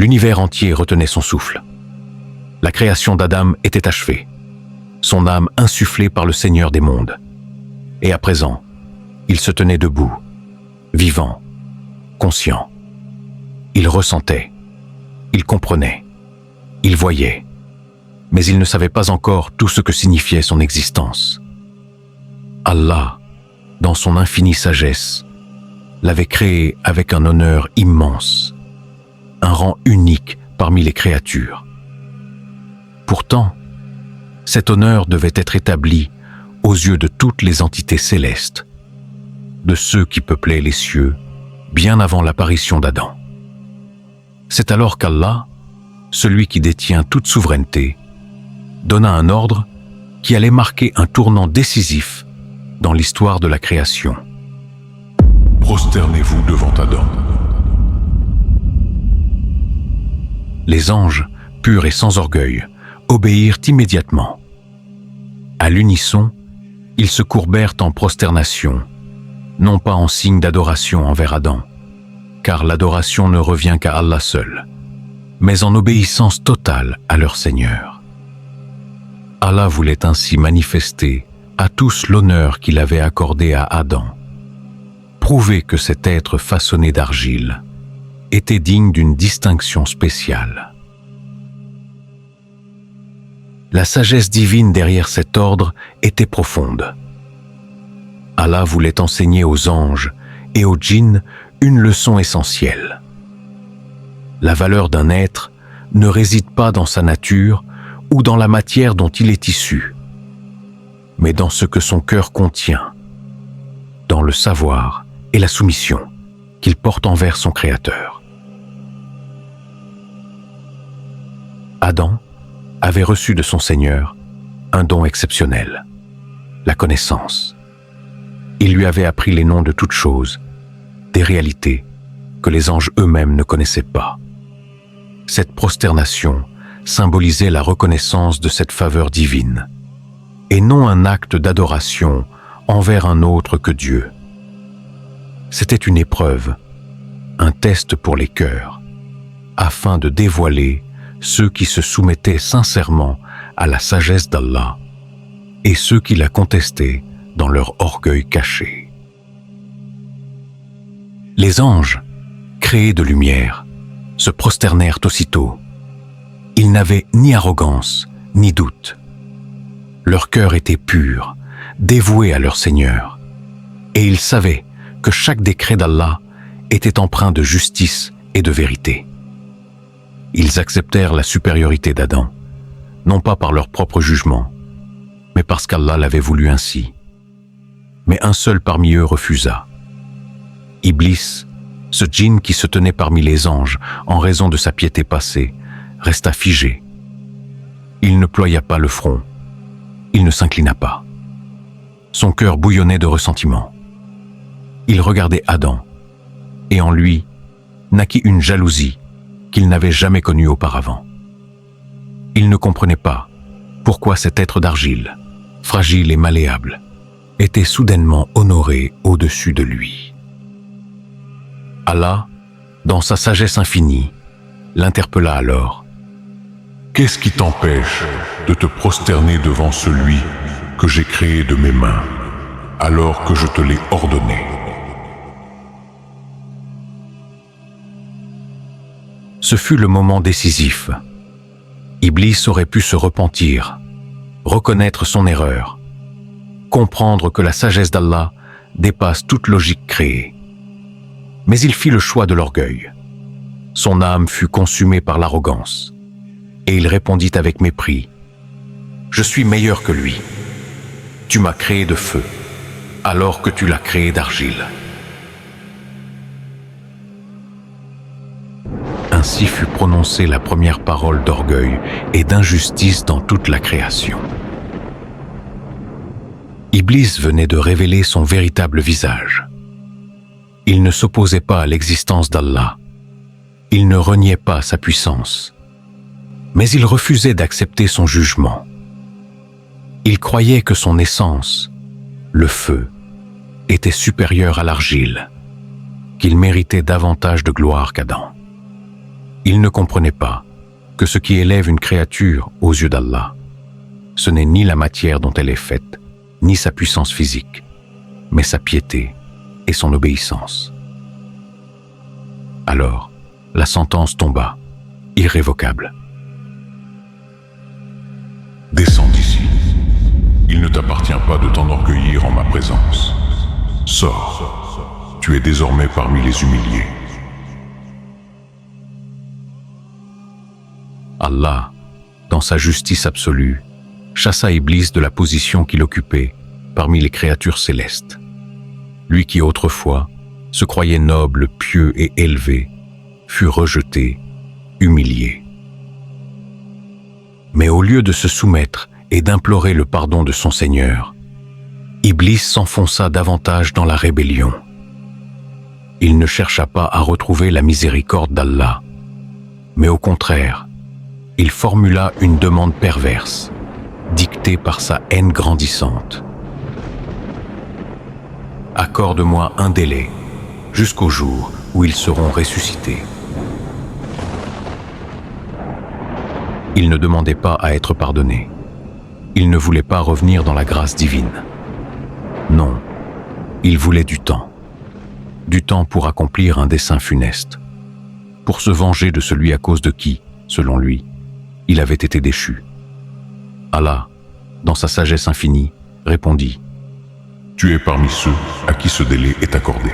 L'univers entier retenait son souffle. La création d'Adam était achevée, son âme insufflée par le Seigneur des mondes. Et à présent, il se tenait debout, vivant, conscient. Il ressentait, il comprenait, il voyait, mais il ne savait pas encore tout ce que signifiait son existence. Allah, dans son infinie sagesse, l'avait créé avec un honneur immense, un rang unique parmi les créatures. Pourtant, cet honneur devait être établi aux yeux de toutes les entités célestes, de ceux qui peuplaient les cieux bien avant l'apparition d'Adam. C'est alors qu'Allah, celui qui détient toute souveraineté, donna un ordre qui allait marquer un tournant décisif dans l'histoire de la création. Prosternez-vous devant Adam. Les anges, purs et sans orgueil, obéirent immédiatement. À l'unisson, ils se courbèrent en prosternation, non pas en signe d'adoration envers Adam, car l'adoration ne revient qu'à Allah seul, mais en obéissance totale à leur Seigneur. Allah voulait ainsi manifester à tous l'honneur qu'il avait accordé à Adam, prouver que cet être façonné d'argile était digne d'une distinction spéciale. La sagesse divine derrière cet ordre était profonde. Allah voulait enseigner aux anges et aux djinns une leçon essentielle. La valeur d'un être ne réside pas dans sa nature ou dans la matière dont il est issu, mais dans ce que son cœur contient, dans le savoir et la soumission qu'il porte envers son Créateur. Adam avait reçu de son Seigneur un don exceptionnel, la connaissance. Il lui avait appris les noms de toutes choses, des réalités que les anges eux-mêmes ne connaissaient pas. Cette prosternation symbolisait la reconnaissance de cette faveur divine, et non un acte d'adoration envers un autre que Dieu. C'était une épreuve, un test pour les cœurs, afin de dévoiler ceux qui se soumettaient sincèrement à la sagesse d'Allah et ceux qui la contestaient dans leur orgueil caché. Les anges, créés de lumière, se prosternèrent aussitôt. Ils n'avaient ni arrogance, ni doute. Leur cœur était pur, dévoué à leur Seigneur, et ils savaient que chaque décret d'Allah était empreint de justice et de vérité. Ils acceptèrent la supériorité d'Adam, non pas par leur propre jugement, mais parce qu'Allah l'avait voulu ainsi. Mais un seul parmi eux refusa. Iblis, ce djinn qui se tenait parmi les anges en raison de sa piété passée, resta figé. Il ne ploya pas le front, il ne s'inclina pas. Son cœur bouillonnait de ressentiment. Il regardait Adam, et en lui naquit une jalousie qu'il n'avait jamais connue auparavant. Il ne comprenait pas pourquoi cet être d'argile, fragile et malléable, était soudainement honoré au-dessus de lui. Allah, dans sa sagesse infinie, l'interpella alors. « Qu'est-ce qui t'empêche de te prosterner devant celui que j'ai créé de mes mains, alors que je te l'ai ordonné ?» Ce fut le moment décisif. Iblis aurait pu se repentir, reconnaître son erreur, comprendre que la sagesse d'Allah dépasse toute logique créée. Mais il fit le choix de l'orgueil. Son âme fut consumée par l'arrogance, et il répondit avec mépris. « Je suis meilleur que lui. Tu m'as créé de feu, alors que tu l'as créé d'argile. » Ainsi fut prononcée la première parole d'orgueil et d'injustice dans toute la création. Iblis venait de révéler son véritable visage. Il ne s'opposait pas à l'existence d'Allah. Il ne reniait pas sa puissance. Mais il refusait d'accepter son jugement. Il croyait que son essence, le feu, était supérieur à l'argile, qu'il méritait davantage de gloire qu'Adam. Il ne comprenait pas que ce qui élève une créature aux yeux d'Allah, ce n'est ni la matière dont elle est faite, ni sa puissance physique, mais sa piété et son obéissance. Alors, la sentence tomba, irrévocable. Descends d'ici. Il ne t'appartient pas de t'enorgueillir en ma présence. Sors. Tu es désormais parmi les humiliés. Allah, dans sa justice absolue, chassa Iblis de la position qu'il occupait parmi les créatures célestes. Lui qui autrefois se croyait noble, pieux et élevé, fut rejeté, humilié. Mais au lieu de se soumettre et d'implorer le pardon de son Seigneur, Iblis s'enfonça davantage dans la rébellion. Il ne chercha pas à retrouver la miséricorde d'Allah, mais au contraire, il formula une demande perverse, dictée par sa haine grandissante. « Accorde-moi un délai, jusqu'au jour où ils seront ressuscités. » Il ne demandait pas à être pardonné. Il ne voulait pas revenir dans la grâce divine. Non, il voulait du temps. Du temps pour accomplir un dessein funeste, pour se venger de celui à cause de qui, selon lui, il avait été déchu. Allah, dans sa sagesse infinie, répondit : « Tu es parmi ceux à qui ce délai est accordé. »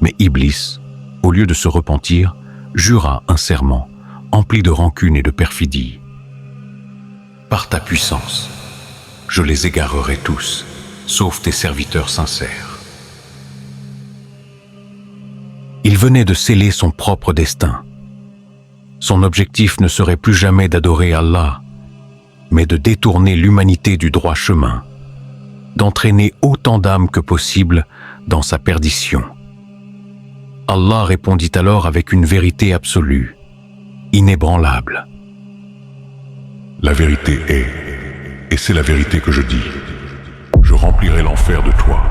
Mais Iblis, au lieu de se repentir, jura un serment empli de rancune et de perfidie. « Par ta puissance, je les égarerai tous, sauf tes serviteurs sincères. » Il venait de sceller son propre destin. Son objectif ne serait plus jamais d'adorer Allah, mais de détourner l'humanité du droit chemin, d'entraîner autant d'âmes que possible dans sa perdition. Allah répondit alors avec une vérité absolue, inébranlable. La vérité est, et c'est la vérité que je dis, je remplirai l'enfer de toi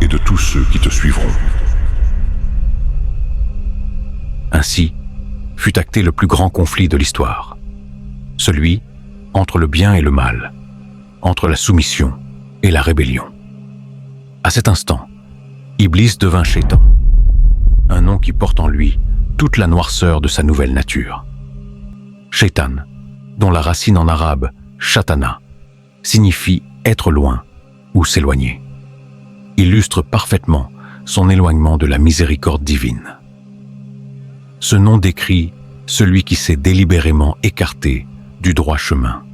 et de tous ceux qui te suivront. Ainsi fut acté le plus grand conflit de l'histoire, celui entre le bien et le mal, entre la soumission et la rébellion. À cet instant, Iblis devint Shaitan, un nom qui porte en lui toute la noirceur de sa nouvelle nature. Shaitan, dont la racine en arabe, shatana, signifie être loin ou s'éloigner, illustre parfaitement son éloignement de la miséricorde divine. Ce nom décrit celui qui s'est délibérément écarté du droit chemin,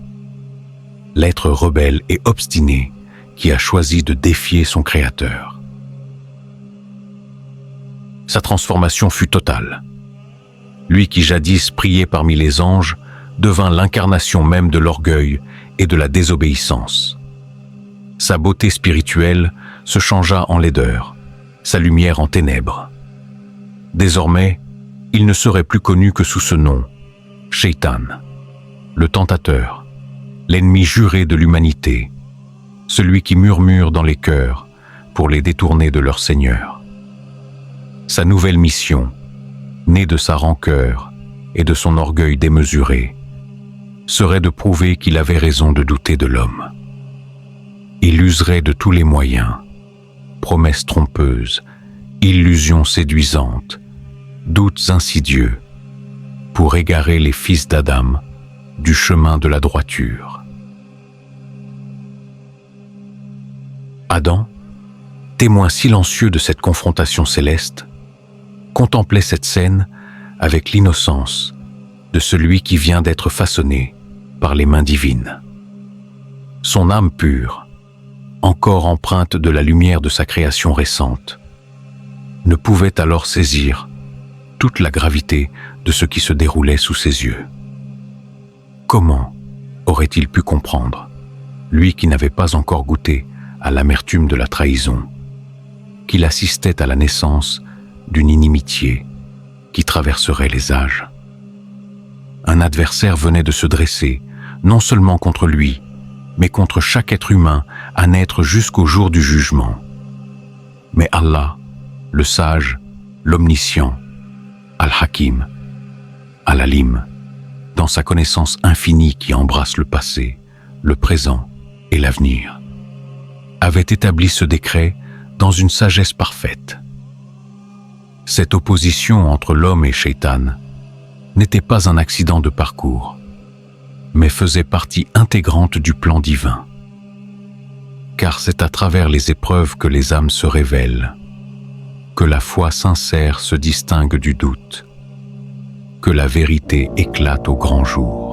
l'être rebelle et obstiné qui a choisi de défier son Créateur. Sa transformation fut totale. Lui qui jadis priait parmi les anges devint l'incarnation même de l'orgueil et de la désobéissance. Sa beauté spirituelle se changea en laideur, sa lumière en ténèbres. Désormais, il ne serait plus connu que sous ce nom, Shaitan, le tentateur, l'ennemi juré de l'humanité, celui qui murmure dans les cœurs pour les détourner de leur Seigneur. Sa nouvelle mission, née de sa rancœur et de son orgueil démesuré, serait de prouver qu'il avait raison de douter de l'homme. Il userait de tous les moyens, promesses trompeuses, illusions séduisantes, doutes insidieux, pour égarer les fils d'Adam du chemin de la droiture. Adam, témoin silencieux de cette confrontation céleste, contemplait cette scène avec l'innocence de celui qui vient d'être façonné par les mains divines. Son âme pure, encore empreinte de la lumière de sa création récente, ne pouvait alors saisir toute la gravité de ce qui se déroulait sous ses yeux. Comment aurait-il pu comprendre, lui qui n'avait pas encore goûté à l'amertume de la trahison, qu'il assistait à la naissance d'une inimitié qui traverserait les âges? Un adversaire venait de se dresser, non seulement contre lui, mais contre chaque être humain à naître jusqu'au jour du jugement. Mais Allah, le sage, l'omniscient, Al-Hakim, Al-Alim, dans sa connaissance infinie qui embrasse le passé, le présent et l'avenir, avait établi ce décret dans une sagesse parfaite. Cette opposition entre l'homme et Shaitan n'était pas un accident de parcours, mais faisait partie intégrante du plan divin. Car c'est à travers les épreuves que les âmes se révèlent, que la foi sincère se distingue du doute, que la vérité éclate au grand jour.